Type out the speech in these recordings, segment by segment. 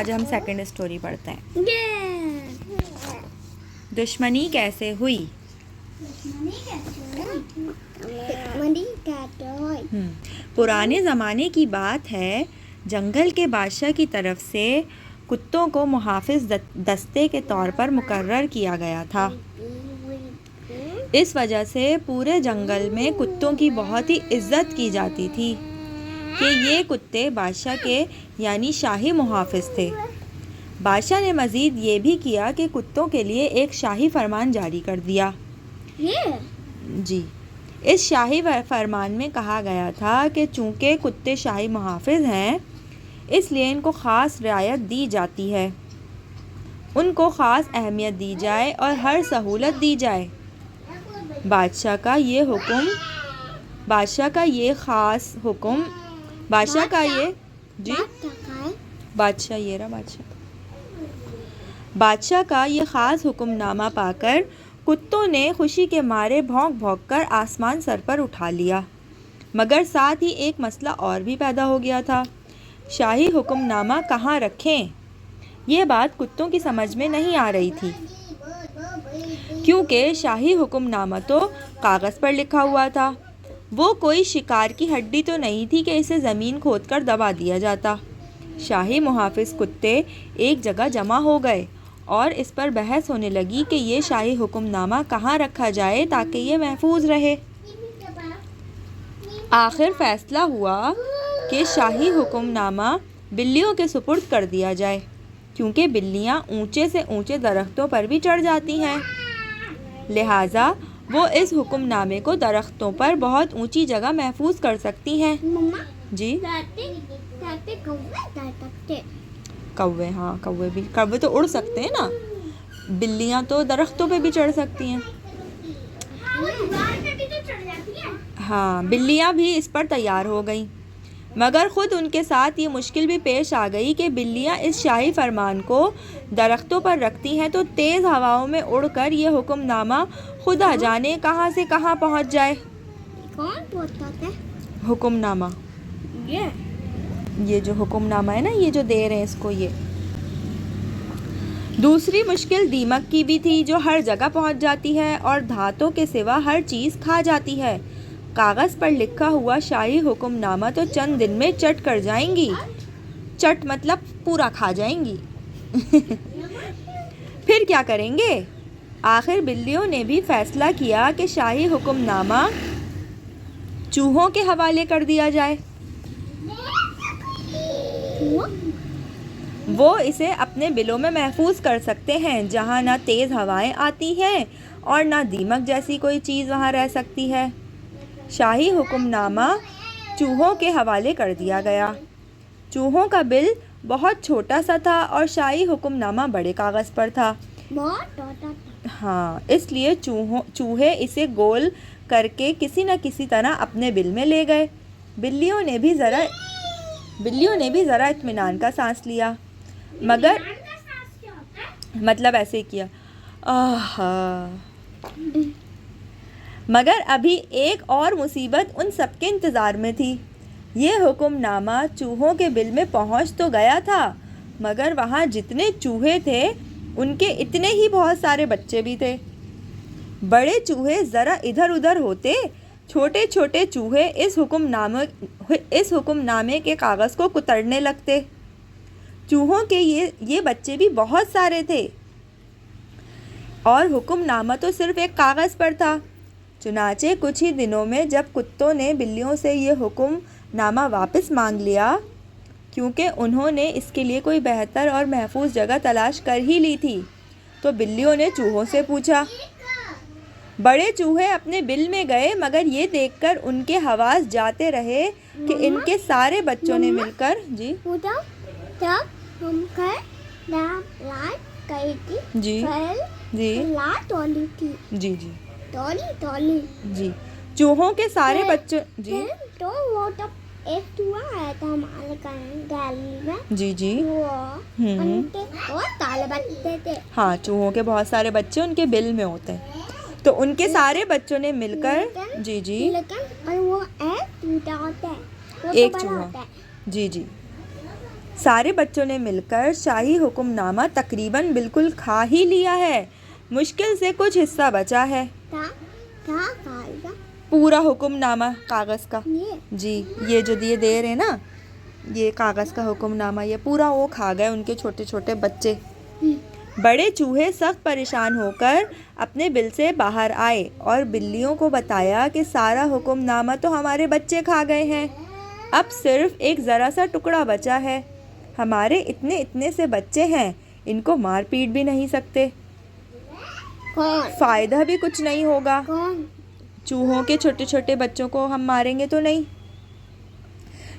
आज हम second story पढ़ते हैं। दुश्मनी कैसे हुई। पुराने ज़माने की बात है। जंगल के बादशाह की तरफ से कुत्तों को मुहाफिज दस्ते के तौर पर मुकर्रर किया गया था। इस वजह से पूरे जंगल में कुत्तों की बहुत ही इज्जत की जाती थी कि ये कुत्ते बादशाह के यानी शाही मुहाफिज थे। बादशाह ने मज़ीद ये भी किया कि कुत्तों के लिए एक शाही फरमान जारी कर दिया। जी, इस शाही फरमान में कहा गया था कि चूँकि कुत्ते शाही मुहाफिज हैं, इसलिए इनको ख़ास रियायत दी जाती है, उनको ख़ास अहमियत दी जाए और हर सहूलत दी जाए। बादशाह का ये ख़ास हुक्मनामा पाकर कुत्तों ने खुशी के मारे भौंक भौंक कर आसमान सर पर उठा लिया। मगर साथ ही एक मसला और भी पैदा हो गया था। शाही हुक्मनामा कहाँ रखें, ये बात कुत्तों की समझ में नहीं आ रही थी, क्योंकि शाही हुक्मनामा तो कागज़ पर लिखा हुआ था। वो कोई शिकार की हड्डी तो नहीं थी कि इसे ज़मीन खोदकर दबा दिया जाता। शाही मुहाफिज कुत्ते एक जगह जमा हो गए और इस पर बहस होने लगी कि ये शाही हुक्मनामा कहाँ रखा जाए ताकि ये महफूज रहे। आखिर फैसला हुआ कि शाही हुक्मनामा बिल्लियों के सुपुर्द कर दिया जाए, क्योंकि बिल्लियाँ ऊंचे से ऊंचे दरख्तों पर भी चढ़ जाती हैं। लिहाजा वो इस हुक्मनामे को दरख्तों पर बहुत ऊंची जगह महफूज कर सकती हैं। जी, कौवे, हाँ कौवे तो उड़ सकते हैं ना, बिल्लियाँ तो दरख्तों पे भी चढ़ सकती हैं। हाँ, बिल्लियाँ भी इस पर तैयार हो गईं, मगर ख़ुद उनके साथ ये मुश्किल भी पेश आ गई कि बिल्लियाँ इस शाही फरमान को दरख्तों पर रखती हैं तो तेज़ हवाओं में उड़कर ये हुक्मनामा खुदा जाने कहाँ से कहाँ पहुँच जाए। कौन बोलता है हुक्मनामा? ये जो हुक्मनामा है ना, ये जो दे रहे हैं इसको। ये दूसरी मुश्किल दीमक की भी थी, जो हर जगह पहुँच जाती है और धातों के सिवा हर चीज़ खा जाती है। कागज़ पर लिखा हुआ शाही हुक्मनामा तो चंद दिन में चट कर जाएंगी। चट मतलब पूरा खा जाएंगी। फिर क्या करेंगे? आखिर बिल्लियों ने भी फैसला किया कि शाही हुक्मनामा चूहों के हवाले कर दिया जाए। वो इसे अपने बिलों में महफूज कर सकते हैं, जहाँ ना तेज़ हवाएं आती हैं और ना दीमक जैसी कोई चीज़ वहाँ रह सकती है। शाही हुक्मनामा चूहों के हवाले कर दिया गया। चूहों का बिल बहुत छोटा सा था और शाही हुक्मनामा बड़े कागज़ पर था। हाँ, इसलिए चूहे इसे गोल करके किसी न किसी तरह अपने बिल में ले गए। बिल्लियों ने भी ज़रा इत्मीनान का सांस लिया, मगर मतलब ऐसे किया, मगर अभी एक और मुसीबत उन सबके इंतज़ार में थी। ये हुक्मनामा चूहों के बिल में पहुंच तो गया था, मगर वहाँ जितने चूहे थे उनके इतने ही बहुत सारे बच्चे भी थे। बड़े चूहे ज़रा इधर उधर होते, छोटे छोटे चूहे इस हुक्मनामे के कागज़ को कुतरने लगते। चूहों के ये बच्चे भी बहुत सारे थे और हुक्मनामा तो सिर्फ़ एक कागज़ पर था। चुनाचे कुछ ही दिनों में जब कुत्तों ने बिल्लियों से ये हुक्मनामा वापस मांग लिया, क्योंकि उन्होंने इसके लिए कोई बेहतर और महफूज जगह तलाश कर ही ली थी, तो बिल्लियों ने चूहों से पूछा। बड़े चूहे अपने बिल में गए, मगर ये देखकर उनके हवास जाते रहे कि इनके सारे बच्चों ने मिलकर जी चूहों के सारे बच्चों तो वो तो एक चूहा आया था हमारे गैलरी में। और ताले बच्चे थे। हाँ, चूहों के बहुत सारे बच्चे उनके बिल में होते हैं, तो उनके सारे बच्चों ने मिलकर लेकिन वो एक चूहा होता है, एक चूहा। सारे बच्चों ने मिलकर शाही हुक्मनामा तकरीबन बिल्कुल खा ही लिया है। मुश्किल से कुछ हिस्सा बचा है। पूरा हुक्मनामा कागज़ का जी, ये जो दिए दे रहे ना, ये कागज़ का हुक्मनामा, ये पूरा वो खा गए उनके छोटे छोटे बच्चे। बड़े चूहे सख्त परेशान होकर अपने बिल से बाहर आए और बिल्लियों को बताया कि सारा हुक्मनामा तो हमारे बच्चे खा गए हैं, अब सिर्फ एक ज़रा सा टुकड़ा बचा है। हमारे इतने इतने से बच्चे हैं, इनको मार पीट भी नहीं सकते, फ़ायदा भी कुछ नहीं होगा। चूहों के छोटे छोटे बच्चों को हम मारेंगे तो नहीं।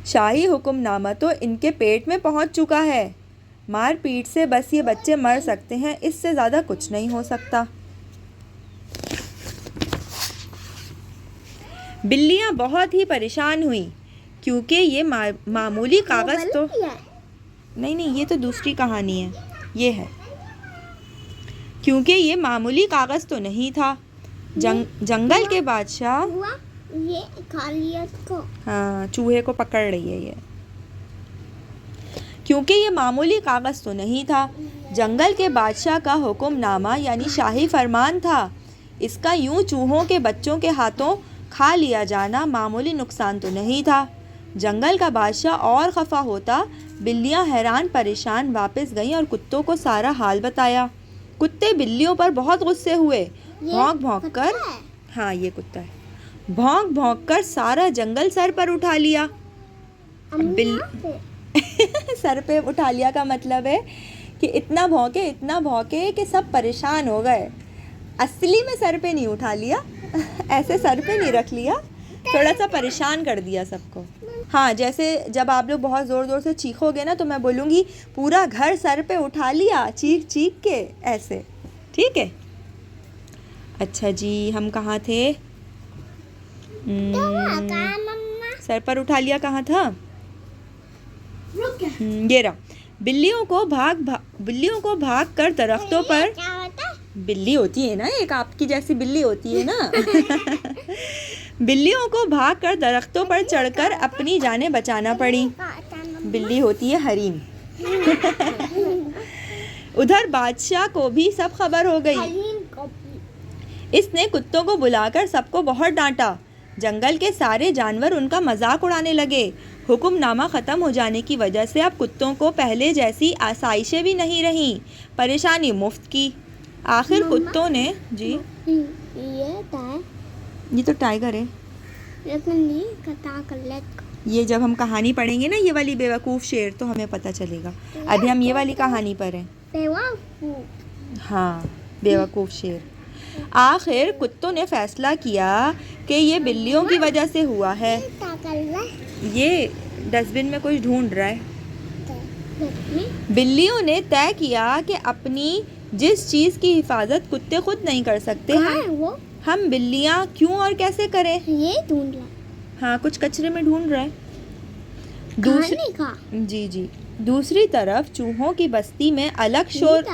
शाही हुक्मनामा तो इनके पेट में पहुंच चुका है। मार पीट से बस ये बच्चे मर सकते हैं, इससे ज़्यादा कुछ नहीं हो सकता। बिल्लियां बहुत ही परेशान हुई क्योंकि ये मामूली कागज़ तो नहीं, ये तो दूसरी कहानी है। ये है क्योंकि ये मामूली कागज़ तो नहीं था। जंगल के बादशाह ये खा लिया इसको। हाँ, चूहे को पकड़ रही है ये। क्योंकि ये मामूली कागज़ तो नहीं था, जंगल के बादशाह का हुक्मनामा यानी शाही फरमान था। इसका यूं चूहों के बच्चों के हाथों खा लिया जाना मामूली नुकसान तो नहीं था। जंगल का बादशाह और खफा होता। बिल्लियां हैरान परेशान वापस गईं और कुत्तों को सारा हाल बताया। कुत्ते बिल्लियों पर बहुत गुस्से हुए। भौंक भौंक कर, हाँ ये कुत्ता है, भौंक भौंक कर सारा जंगल सर पर उठा लिया। सर पे उठा लिया का मतलब है कि इतना भौंके कि सब परेशान हो गए। असली में सर पे नहीं उठा लिया, ऐसे सर पे नहीं रख लिया, थोड़ा सा परेशान कर दिया सबको। हाँ, जैसे जब आप लोग बहुत ज़ोर ज़ोर से चीखोगे ना तो मैं बोलूँगी पूरा घर सर पे उठा लिया चीख चीख के, ऐसे, ठीक है। अच्छा जी, हम कहाँ थे? सर पर उठा लिया कहाँ था? ये रहा। बिल्लियों को भाग कर दरख्तों पर, बिल्ली होती है ना एक, आपकी जैसी बिल्ली होती है ना। बिल्लियों को भाग कर दरख्तों पर चढ़कर अपनी जानें बचाना पड़ी। बिल्ली होती है हरीम। उधर बादशाह को भी सब खबर हो गई। इसने कुत्तों को बुलाकर सबको बहुत डांटा। जंगल के सारे जानवर उनका मजाक उड़ाने लगे। हुक्मनामा ख़त्म हो जाने की वजह से अब कुत्तों को पहले जैसी आसाइशें भी नहीं रहीं। परेशानी मुफ्त की। आखिर कुत्तों ने जी, ये तो टाइगर है। ये जब हम कहानी पढ़ेंगे ना, ये वाली बेवकूफ़ शेर, तो हमें पता चलेगा। अभी हम ये वाली कहानी पर हैं। हाँ, बेवकूफ़ शेर। आखिर कुत्तों ने फैसला किया कि ये बिल्लियों की वजह से हुआ है। ये डस्टबिन में कुछ ढूंढ रहा है। बिल्लियों ने तय किया कि अपनी जिस चीज़ की हिफाजत कुत्ते खुद नहीं कर सकते, हम बिल्लियाँ क्यों और कैसे करें? ये ढूंढ रहा। हाँ, कुछ कचरे में ढूंढ रहा है। जी, दूसरी तरफ चूहों की बस्ती में अलग शोर।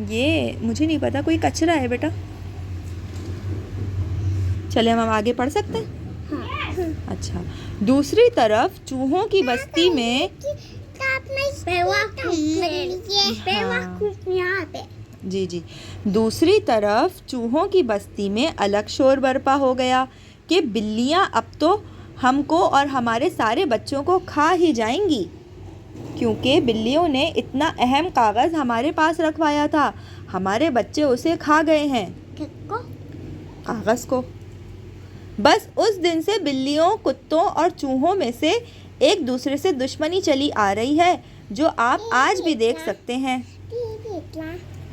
ये मुझे नहीं पता, कोई कचरा है बेटा। चले हम आगे पढ़ सकते हैं? हाँ। अच्छा, दूसरी तरफ चूहों की बस्ती में जी, दूसरी तरफ चूहों की बस्ती में अलग शोर बरपा हो गया कि बिल्लियां अब तो हमको और हमारे सारे बच्चों को खा ही जाएंगी, क्योंकि बिल्लियों ने इतना अहम कागज़ हमारे पास रखवाया था। हमारे बच्चे उसे खा गए हैं। कागज़ को। बस उस दिन से बिल्लियों, कुत्तों और चूहों में से एक दूसरे से दुश्मनी चली आ रही है, जो आप आज भी देख सकते हैं।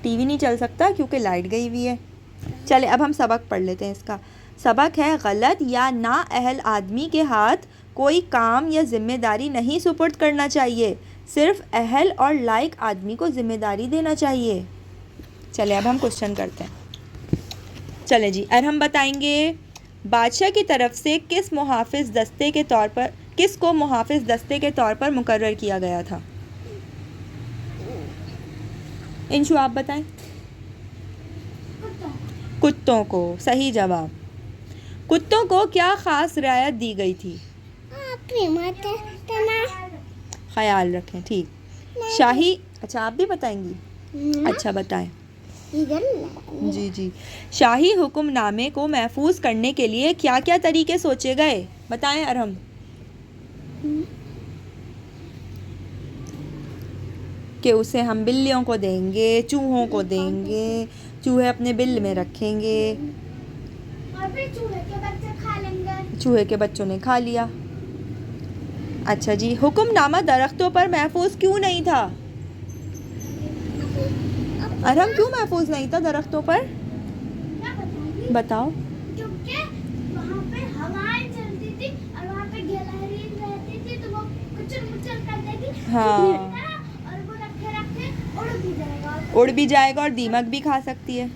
टीवी नहीं चल सकता क्योंकि लाइट गई हुई है। चले अब हम सबक पढ़ लेते हैं। इसका सबक है, गलत या नाअहल आदमी के हाथ कोई काम या जिम्मेदारी नहीं सुपुर्द करना चाहिए, सिर्फ अहल और लायक आदमी को जिम्मेदारी देना चाहिए। चले अब हम क्वेश्चन करते हैं। चले जी, अब हम बताएंगे बादशाह की तरफ से किसको मुहाफिज दस्ते के तौर पर मुकर्रर किया गया था? इंशु आप बताएं। कुत्तों को। सही जवाब। कुत्तों को क्या ख़ास रियायत दी गई थी? ख्याल रखें। ठीक। शाही, अच्छा आप भी बताएंगी? अच्छा बताएं। इधर जी जी। शाही हुक्मनामे को महफूज करने के लिए क्या क्या तरीके सोचे गए, बताएं अरहम। कि उसे हम बिल्लियों को देंगे, चूहों को देंगे, चूहे अपने बिल में रखेंगे। और फिर चूहे के बच्चे खा लेंगे। चूहे के बच्चों ने खा लिया। अच्छा जी, हुक्मनामा दरख्तों पर महफूज क्यों नहीं था? अरहम क्यों महफूज नहीं था दरख्तों पर? क्या बताऊंगी? बताओ। क्योंकि वहाँ पे हवाएं चलती थी और वहाँ पे गिलहरी रहती थी, तो वो कुचल मुचल कर देगी। हाँ। और वो रखे रखे उड़ भी जाएगा। उड़ भी जाएगा और दीमक भी खा सकती है।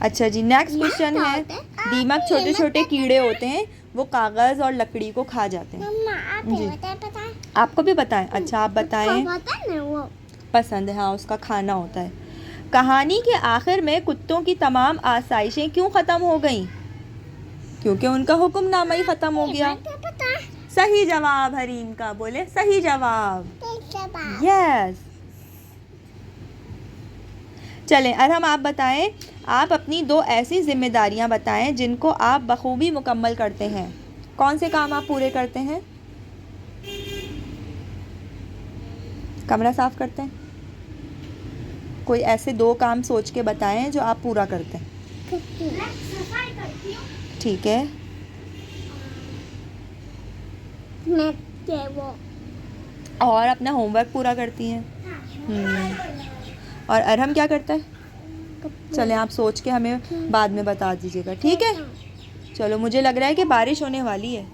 अच्छा जी, नेक्स्ट क्वेश्चन है। दीमक छोटे छोटे कीड़े होते हैं, वो कागज़ और लकड़ी को खा जाते हैं। मम्मा आप जी। पता है? आपको भी पता है? अच्छा आप बताएं। पता है ना वो। पसंद है, हाँ उसका खाना होता है। कहानी के आखिर में कुत्तों की तमाम आसाइशें क्यों ख़त्म हो गईं? क्योंकि उनका हुक्मनामा ही ख़त्म हो गया। क्या पता है? सही जवाब हरीम का, बोले सही जवाब। यस। चलें अरहम आप बताएं। आप अपनी 2 ऐसी जिम्मेदारियां बताएं जिनको आप बखूबी मुकम्मल करते हैं। कौन से काम आप पूरे करते हैं? कमरा साफ करते हैं? कोई ऐसे 2 काम सोच के बताएं जो आप पूरा करते हैं। सफाई करती हूँ। ठीक है। मैं क्या वो और अपना होमवर्क पूरा करती हैं। और अरहम क्या करता है? चलें आप सोच के हमें बाद में बता दीजिएगा, ठीक है? चलो मुझे लग रहा है कि बारिश होने वाली है।